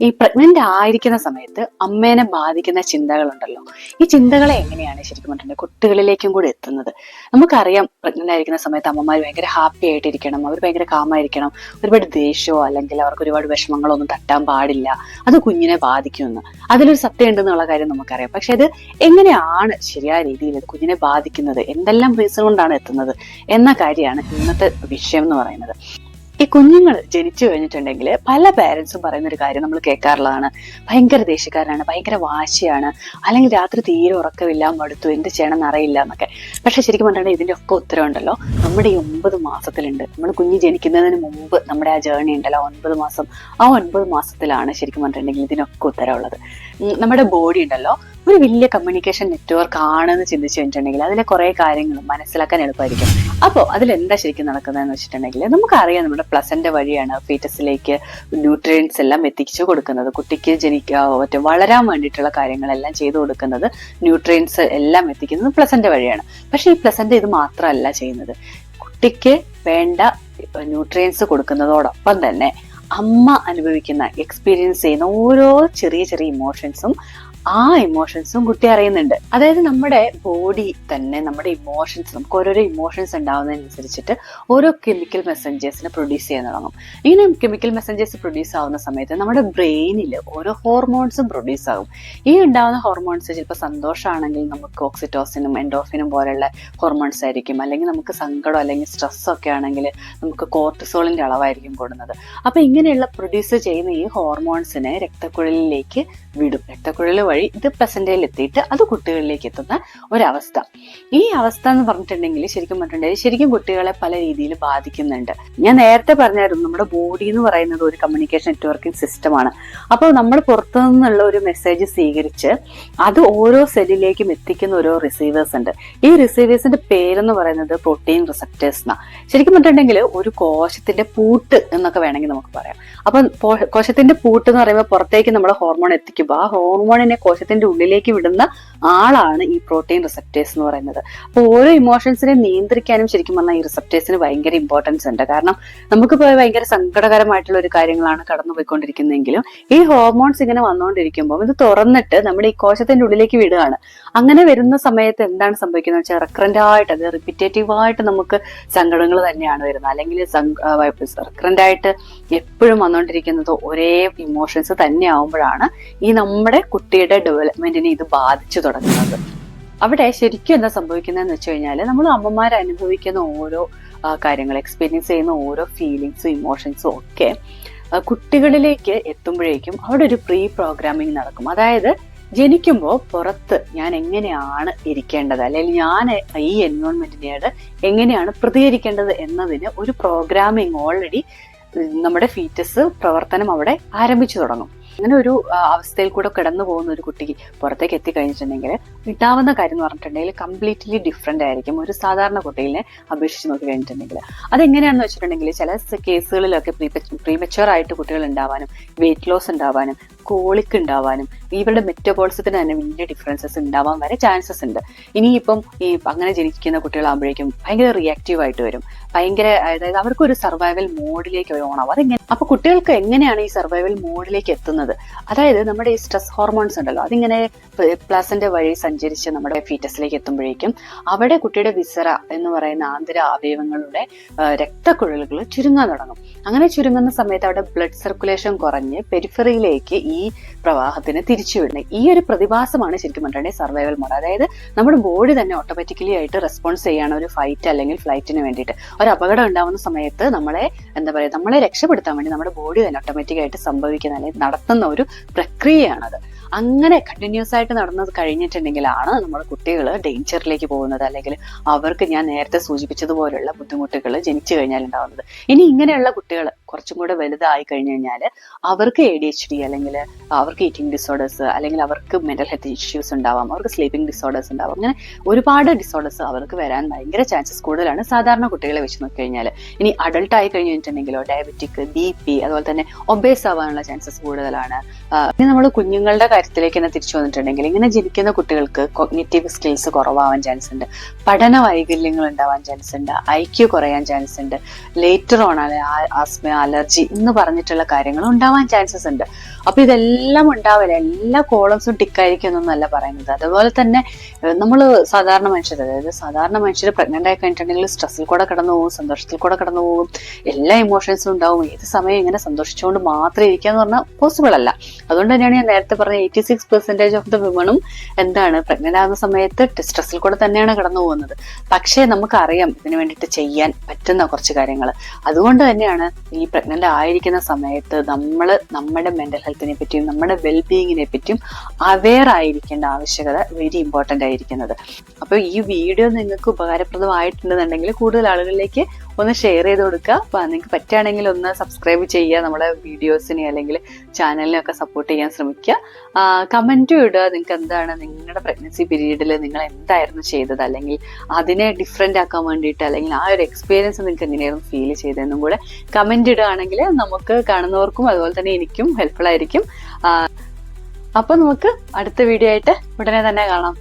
ഈ പ്രഗ്നന്റ് ആയിരിക്കുന്ന സമയത്ത് അമ്മേനെ ബാധിക്കുന്ന ചിന്തകളുണ്ടല്ലോ. ഈ ചിന്തകളെ എങ്ങനെയാണ് ശരിക്കും പറഞ്ഞിട്ടുണ്ടെങ്കിൽ കുട്ടികളിലേക്കും കൂടി എത്തുന്നത്? നമുക്കറിയാം, പ്രഗ്നന്റ് ആയിരിക്കുന്ന സമയത്ത് അമ്മമാർ ഭയങ്കര ഹാപ്പി ആയിട്ടിരിക്കണം, അവർ ഭയങ്കര കാമായിരിക്കണം, ഒരുപാട് ദേഷ്യമോ അല്ലെങ്കിൽ അവർക്ക് ഒരുപാട് വിഷമങ്ങളോ ഒന്നും തട്ടാൻ പാടില്ല, അത് കുഞ്ഞിനെ ബാധിക്കുമെന്ന്. അതിലൊരു സത്യം ഉണ്ടെന്നുള്ള കാര്യം നമുക്കറിയാം. പക്ഷെ അത് എങ്ങനെയാണ് ശരിയായ രീതിയിൽ അത് കുഞ്ഞിനെ ബാധിക്കുന്നത്, എന്തെല്ലാം റീസൺ കൊണ്ടാണ് എത്തുന്നത് എന്ന കാര്യമാണ് ഇന്നത്തെ വിഷയം എന്ന് പറയുന്നത്. ഈ കുഞ്ഞുങ്ങൾ ജനിച്ചു കഴിഞ്ഞിട്ടുണ്ടെങ്കിൽ പല പേരൻസും പറയുന്ന ഒരു കാര്യം നമ്മൾ കേൾക്കാറുള്ളതാണ്: ഭയങ്കര ദേഷ്യക്കാരനാണ്, ഭയങ്കര വാശിയാണ്, അല്ലെങ്കിൽ രാത്രി തീരെ ഉറക്കമില്ല, മടുത്തു, എന്ത് ചെയ്യണമെന്ന് അറിയില്ല എന്നൊക്കെ. പക്ഷെ ശരിക്കും പറഞ്ഞിട്ടുണ്ടെങ്കിൽ ഇതിന്റെ ഒക്കെ ഉത്തരവുണ്ടല്ലോ നമ്മുടെ ഈ 9 മാസത്തിലുണ്ട്. നമ്മൾ കുഞ്ഞ് ജനിക്കുന്നതിന് മുമ്പ് നമ്മുടെ ആ ജേർണി ഉണ്ടല്ലോ, 9 മാസം, ആ 9 മാസത്തിലാണ് ശരിക്കും പറഞ്ഞിട്ടുണ്ടെങ്കിൽ ഇതിനൊക്കെ ഉത്തരവുള്ളത്. നമ്മുടെ ബോഡി ഉണ്ടല്ലോ ഒരു വലിയ കമ്മ്യൂണിക്കേഷൻ നെറ്റ്വർക്ക് ആണെന്ന് ചിന്തിച്ചു കഴിഞ്ഞിട്ടുണ്ടെങ്കിൽ അതിലെ കുറെ കാര്യങ്ങൾ മനസ്സിലാക്കാൻ എളുപ്പമായിരിക്കും. അപ്പോൾ അതിലെന്താ ശരിക്കും നടക്കുന്നതെന്ന് വെച്ചിട്ടുണ്ടെങ്കിൽ നമുക്കറിയാം, നമ്മുടെ പ്ലസന്റ് വഴിയാണ് ഫീറ്റസിലേക്ക് ന്യൂട്രിയൻസ് എല്ലാം എത്തിച്ചു കൊടുക്കുന്നത്. കുട്ടിക്ക് വളരാൻ വേണ്ടിയിട്ടുള്ള കാര്യങ്ങളെല്ലാം ചെയ്തു കൊടുക്കുന്നത്, ന്യൂട്രിയൻസ് എല്ലാം എത്തിക്കുന്നത് പ്ലസന്റ് വഴിയാണ്. പക്ഷെ ഈ പ്ലസന്റ് ഇത് മാത്രമല്ല ചെയ്യുന്നത്. കുട്ടിക്ക് വേണ്ട ന്യൂട്രിയൻസ് കൊടുക്കുന്നതോടൊപ്പം തന്നെ അമ്മ അനുഭവിക്കുന്ന, എക്സ്പീരിയൻസ് ചെയ്യുന്ന ഓരോ ചെറിയ ചെറിയ ഇമോഷൻസും കുട്ടി അറിയുന്നുണ്ട്. അതായത് നമ്മുടെ ബോഡി തന്നെ നമ്മുടെ ഇമോഷൻസ്, നമുക്ക് ഓരോരോ ഇമോഷൻസ് ഉണ്ടാവുന്നതിനനുസരിച്ചിട്ട് ഓരോ കെമിക്കൽ മെസ്സഞ്ചേഴ്സിനെ പ്രൊഡ്യൂസ് ചെയ്യാൻ തുടങ്ങും. ഇങ്ങനെ കെമിക്കൽ മെസ്സഞ്ചേഴ്സ് പ്രൊഡ്യൂസ് ആവുന്ന സമയത്ത് നമ്മുടെ ബ്രെയിനിൽ ഓരോ ഹോർമോൺസും പ്രൊഡ്യൂസ് ആകും. ഈ ഉണ്ടാവുന്ന ഹോർമോൺസ് ചിലപ്പോൾ സന്തോഷമാണെങ്കിൽ നമുക്ക് ഓക്സിറ്റോസിനും എൻഡോർഫിനും പോലെയുള്ള ഹോർമോൺസ് ആയിരിക്കും. അല്ലെങ്കിൽ നമുക്ക് സങ്കടം അല്ലെങ്കിൽ സ്ട്രെസ് ഒക്കെ ആണെങ്കിൽ നമുക്ക് കോർട്ടിസോളിന്റെ അളവായിരിക്കും കൂടുന്നത്. അപ്പൊ ഇങ്ങനെയുള്ള പ്രൊഡ്യൂസ് ചെയ്യുന്ന ഈ ഹോർമോൺസിനെ രക്തക്കുഴലിലേക്ക് വിടും. രക്തക്കുഴൽ വഴി ഇത് പ്ലസന്റയിൽ എത്തിയിട്ട് അത് കുട്ടികളിലേക്ക് എത്തുന്ന ഒരവസ്ഥ. ഈ അവസ്ഥ എന്ന് പറഞ്ഞിട്ടുണ്ടെങ്കിൽ ശരിക്കും കുട്ടികളെ പല രീതിയിൽ ബാധിക്കുന്നുണ്ട്. ഞാൻ നേരത്തെ പറഞ്ഞായിരുന്നു, നമ്മുടെ ബോഡി എന്ന് പറയുന്നത് ഒരു കമ്മ്യൂണിക്കേഷൻ നെറ്റ്വർക്കിംഗ് സിസ്റ്റമാണ്. അപ്പോൾ നമ്മൾ പുറത്തു നിന്നുള്ള ഒരു മെസ്സേജ് സ്വീകരിച്ച് അത് ഓരോ സെല്ലിലേക്കും എത്തിക്കുന്ന ഓരോ റിസീവേഴ്സ് ഉണ്ട്. ഈ റിസീവേഴ്സിന്റെ പേരെന്ന് പറയുന്നത് പ്രോട്ടീൻ റിസപ്റ്റേഴ്സ് എന്നാ. ശരിക്കും പറഞ്ഞിട്ടുണ്ടെങ്കിൽ ഒരു കോശത്തിന്റെ പൂട്ട് എന്നൊക്കെ വേണമെങ്കിൽ നമുക്ക് പറയാം. അപ്പൊ കോശത്തിന്റെ പൂട്ട് എന്ന് പറയുമ്പോൾ പുറത്തേക്ക് നമ്മൾ ഹോർമോൺ എത്തിക്കുമ്പോൾ ആ ഹോർമോണിനെ കോശത്തിന്റെ ഉള്ളിലേക്ക് വിടുന്ന ആളാണ് ഈ പ്രോട്ടീൻ റിസപ്റ്റേഴ്സ് എന്ന് പറയുന്നത്. അപ്പോൾ ഓരോ ഇമോഷൻസിനെ നിയന്ത്രിക്കാനും ശരിക്കും പറഞ്ഞാൽ ഈ റിസപ്റ്റേഴ്സിന് ഭയങ്കര ഇമ്പോർട്ടൻസ് ഉണ്ട്. കാരണം നമുക്ക് ഭയങ്കര സങ്കടകരമായിട്ടുള്ള ഒരു കാര്യങ്ങളാണ് കടന്നു പോയിക്കൊണ്ടിരിക്കുന്നതെങ്കിലും ഈ ഹോർമോൺസ് ഇങ്ങനെ വന്നുകൊണ്ടിരിക്കുമ്പോൾ ഇത് തുറന്നിട്ട് നമ്മുടെ ഈ കോശത്തിന്റെ ഉള്ളിലേക്ക് വിടുകയാണ്. അങ്ങനെ വരുന്ന സമയത്ത് എന്താണ് സംഭവിക്കുന്നത് വെച്ചാൽ റെക്കറന്റ് ആയിട്ട്, അത് റിപ്പീറ്റേറ്റീവ് ആയിട്ട് നമുക്ക് സങ്കടങ്ങൾ തന്നെയാണ് വരുന്നത്. അല്ലെങ്കിൽ റെക്കറന്റ് ആയിട്ട് എപ്പോഴും വന്നുകൊണ്ടിരിക്കുന്നത് ഒരേ ഇമോഷൻസ് തന്നെ ആവുമ്പോഴാണ് ഈ നമ്മുടെ കുട്ടിയുടെ ഡെവലപ്മെന്റിനെ ഇത് ബാധിച്ചു തുടങ്ങുന്നത്. അവിടെ ശരിക്കും എന്താ സംഭവിക്കുന്നതെന്ന് വെച്ച് കഴിഞ്ഞാൽ നമ്മൾ അമ്മമാർ അനുഭവിക്കുന്ന ഓരോ കാര്യങ്ങൾ, എക്സ്പീരിയൻസ് ചെയ്യുന്ന ഓരോ ഫീലിങ്സും ഇമോഷൻസും ഒക്കെ കുട്ടികളിലേക്ക് എത്തുമ്പോഴേക്കും അവിടെ ഒരു പ്രീ പ്രോഗ്രാമിംഗ് നടക്കും. അതായത് ജനിക്കുമ്പോൾ പുറത്ത് ഞാൻ എങ്ങനെയാണ് ഇരിക്കേണ്ടത്, അല്ലെങ്കിൽ ഞാൻ ഈ എൻവയോൺമെന്റിനോട് എങ്ങനെയാണ് പ്രതികരിക്കേണ്ടത് എന്നതിന് ഒരു പ്രോഗ്രാമിംഗ് ഓൾറെഡി നമ്മുടെ ഫീറ്റസ് പ്രവർത്തനം അവിടെ ആരംഭിച്ചു തുടങ്ങും. അങ്ങനെ ഒരു അവസ്ഥയിൽ കൂടെ കിടന്നു പോകുന്ന ഒരു കുട്ടിക്ക് പുറത്തേക്ക് എത്തിക്കഴിഞ്ഞിട്ടുണ്ടെങ്കിൽ ഉണ്ടാവുന്ന കാര്യം എന്ന് പറഞ്ഞിട്ടുണ്ടെങ്കിൽ കംപ്ലീറ്റ്ലി ഡിഫറെന്റ് ആയിരിക്കും ഒരു സാധാരണ കുട്ടികളെ അപേക്ഷിച്ച് നോക്കി കഴിഞ്ഞിട്ടുണ്ടെങ്കിൽ. അതെങ്ങനെയാണെന്ന് വെച്ചിട്ടുണ്ടെങ്കിൽ ചില കേസുകളിലൊക്കെ പ്രീമച്വർ ആയിട്ട് കുട്ടികൾ ഉണ്ടാവാനും, വെയിറ്റ് ലോസ് ഉണ്ടാവാനും, കോളിക്ക് ഉണ്ടാവാനും, ഇവരുടെ മെറ്റബോളിസത്തിന് തന്നെ വലിയ ഡിഫറൻസസ് ഉണ്ടാവാൻ വരെ ചാൻസസ് ഉണ്ട്. ഇനിയിപ്പം അങ്ങനെ ജനിക്കുന്ന കുട്ടികളാകുമ്പോഴേക്കും ഭയങ്കര റിയാക്റ്റീവ് ആയിട്ട് വരും. അതായത് അവർക്കൊരു സർവൈവൽ മോഡിലേക്ക് ഓണാവും. അതെങ്ങനെ? അപ്പൊ കുട്ടികൾക്ക് എങ്ങനെയാണ് ഈ സർവൈവൽ മോഡിലേക്ക് എത്തുന്നത്? അതായത് നമ്മുടെ ഈ സ്ട്രെസ് ഹോർമോൺസ് ഉണ്ടല്ലോ, അതിങ്ങനെ പ്ലസന്റ് വഴി സഞ്ചരിച്ച് നമ്മുടെ ഫീറ്റസിലേക്ക് എത്തുമ്പോഴേക്കും അവിടെ കുട്ടിയുടെ വിസറ എന്ന് പറയുന്ന ആന്തര അവയവങ്ങളുടെ രക്തക്കുഴലുകൾ ചുരുങ്ങാൻ തുടങ്ങും. അങ്ങനെ ചുരുങ്ങുന്ന സമയത്ത് അവിടെ ബ്ലഡ് സർക്കുലേഷൻ കുറഞ്ഞ് പെരിഫറിയിലേക്ക് ഈ പ്രവാഹത്തിന് തിരിച്ചുവിടുന്നത്. ഈ ഒരു പ്രതിഭാസമാണ് ശരിക്കും പറഞ്ഞിട്ടുണ്ടെങ്കിൽ സർവൈവൽ മോഡ്. അതായത് നമ്മുടെ ബോഡി തന്നെ ഓട്ടോമാറ്റിക്കലി ആയിട്ട് റെസ്പോൺസ് ചെയ്യാണ് ഒരു ഫൈറ്റ് അല്ലെങ്കിൽ ഫ്ലൈറ്റിന് വേണ്ടിയിട്ട്. ഒരു അപകടം ഉണ്ടാവുന്ന സമയത്ത് നമ്മളെ രക്ഷപ്പെടുത്താൻ വേണ്ടി നമ്മുടെ ബോഡി തന്നെ ഓട്ടോമാറ്റിക് ആയിട്ട് സംഭവിക്കുന്ന അല്ലെങ്കിൽ നടത്തുന്ന ഒരു പ്രക്രിയയാണത്. അങ്ങനെ കണ്ടിന്യൂസ് ആയിട്ട് നടന്നത് കഴിഞ്ഞിട്ടുണ്ടെങ്കിലാണ് നമ്മുടെ കുട്ടികൾ ഡേഞ്ചറിലേക്ക് പോകുന്നത്, അല്ലെങ്കിൽ അവർക്ക് ഞാൻ നേരത്തെ സൂചിപ്പിച്ചതുപോലുള്ള ബുദ്ധിമുട്ടുകൾ ജനിച്ചു കഴിഞ്ഞാൽ ഉണ്ടാവുന്നത്. ഇനി ഇങ്ങനെയുള്ള കുട്ടികൾ കുറച്ചും കൂടെ വലുതായി കഴിഞ്ഞു കഴിഞ്ഞാൽ അവർക്ക് ADHD അല്ലെങ്കിൽ അവർക്ക് ഈറ്റിംഗ് ഡിസോർഡേഴ്സ്, അല്ലെങ്കിൽ അവർക്ക് മെന്റൽ ഹെൽത്ത് ഇഷ്യൂസ് ഉണ്ടാവാം, അവർക്ക് സ്ലീപ്പിംഗ് ഡിസോർഡേഴ്സ് ഉണ്ടാവാം. അങ്ങനെ ഒരുപാട് ഡിസോർഡേഴ്സ് അവർക്ക് വരാൻ ഭയങ്കര ചാൻസസ് കൂടുതലാണ് സാധാരണ കുട്ടികളെ വെച്ച് നോക്കി കഴിഞ്ഞാൽ. ഇനി അഡൾട്ട് ആയി കഴിഞ്ഞിട്ടുണ്ടെങ്കിലോ ഡയബറ്റിക്, BP, അതുപോലെ തന്നെ ഒബേസ് ആവാനുള്ള ചാൻസസ് കൂടുതലാണ്. ഇനി നമ്മൾ കുഞ്ഞുങ്ങളുടെ കാര്യത്തിലേക്ക് തന്നെ തിരിച്ചു വന്നിട്ടുണ്ടെങ്കിൽ ഇങ്ങനെ ജനിക്കുന്ന കുട്ടികൾക്ക് കോഗ്നിറ്റീവ് സ്കിൽസ് കുറവാവാൻ ചാൻസ് ഉണ്ട്, പഠന വൈകല്യങ്ങൾ ഉണ്ടാവാൻ ചാൻസ് ഉണ്ട്, IQ കുറയാൻ ചാൻസ് ഉണ്ട്, ലേറ്റർ ഓൺ ആസ്മ അലർജി എന്ന് പറഞ്ഞിട്ടുള്ള കാര്യങ്ങൾ ഉണ്ടാവാൻ ചാൻസസ് ഉണ്ട്. അപ്പൊ ഇതെല്ലാം ഉണ്ടാവില്ല, എല്ലാ കോളംസും ടിക്കായിരിക്കും എന്നൊന്നല്ല പറയുന്നത്. അതുപോലെ തന്നെ നമ്മൾ സാധാരണ മനുഷ്യർ, അതായത് സാധാരണ മനുഷ്യർ പ്രഗ്നന്റ് ആയി കഴിഞ്ഞിട്ടുണ്ടെങ്കിൽ സ്ട്രെസ്സിൽ കൂടെ കടന്നു പോകും, സന്തോഷത്തിൽ കൂടെ കടന്നു പോകും, എല്ലാ ഇമോഷൻസും ഉണ്ടാവും. ഏത് സമയം ഇങ്ങനെ സന്തോഷിച്ചുകൊണ്ട് മാത്രം ഇരിക്കുക എന്ന് പറഞ്ഞാൽ പോസിബിൾ അല്ല. അതുകൊണ്ട് തന്നെയാണ് ഞാൻ നേരത്തെ പറഞ്ഞ 86% ഓഫ് ദ വിമണും എന്താണ് പ്രഗ്നന്റ് ആകുന്ന സമയത്ത് സ്ട്രെസ്സിൽ കൂടെ തന്നെയാണ് കടന്നു പോകുന്നത്. പക്ഷേ നമുക്കറിയാം ഇതിനു വേണ്ടിയിട്ട് ചെയ്യാൻ പറ്റുന്ന കുറച്ച് കാര്യങ്ങൾ. അതുകൊണ്ട് തന്നെയാണ് ഈ പ്രഗ്നന്റ് ആയിരിക്കുന്ന സമയത്ത് നമ്മൾ നമ്മുടെ മെന്റൽ ഹെൽത്തിനെ പറ്റിയും നമ്മുടെ വെൽബീയിങ്ങിനെ പറ്റിയും അവെയർ ആയിരിക്കേണ്ട ആവശ്യകത വെരി ഇമ്പോർട്ടന്റ് ആയിരിക്കുന്നത്. അപ്പൊ ഈ വീഡിയോ നിങ്ങൾക്ക് ഉപകാരപ്രദമായിട്ടുണ്ടെന്നുണ്ടെങ്കിൽ കൂടുതൽ ആളുകളിലേക്ക് ഒന്ന് ഷെയർ ചെയ്ത് കൊടുക്കുക. അപ്പൊ നിങ്ങൾക്ക് പറ്റുകയാണെങ്കിൽ ഒന്ന് സബ്സ്ക്രൈബ് ചെയ്യുക, നമ്മുടെ വീഡിയോസിനെ അല്ലെങ്കിൽ ചാനലിനെ ഒക്കെ സപ്പോർട്ട് ചെയ്യാൻ ശ്രമിക്കുക. കമന്റും ഇടുക, നിങ്ങൾക്ക് എന്താണ് നിങ്ങളുടെ പ്രഗ്നൻസി പീരീഡിൽ നിങ്ങൾ എന്തായിരുന്നു ചെയ്തത്, അല്ലെങ്കിൽ അതിനെ ഡിഫറെന്റ് ആക്കാൻ വേണ്ടിയിട്ട്, അല്ലെങ്കിൽ ആ ഒരു എക്സ്പീരിയൻസ് നിങ്ങൾക്ക് എങ്ങനെയായിരുന്നു ഫീൽ ചെയ്തതെന്നും കൂടെ കമന്റ് ഇടുകയാണെങ്കിൽ നമുക്ക് കാണുന്നവർക്കും അതുപോലെ തന്നെ എനിക്കും ഹെൽപ്ഫുൾ ആയിരിക്കും. അപ്പൊ നമുക്ക് അടുത്ത വീഡിയോ ആയിട്ട് ഉടനെ തന്നെ കാണാം.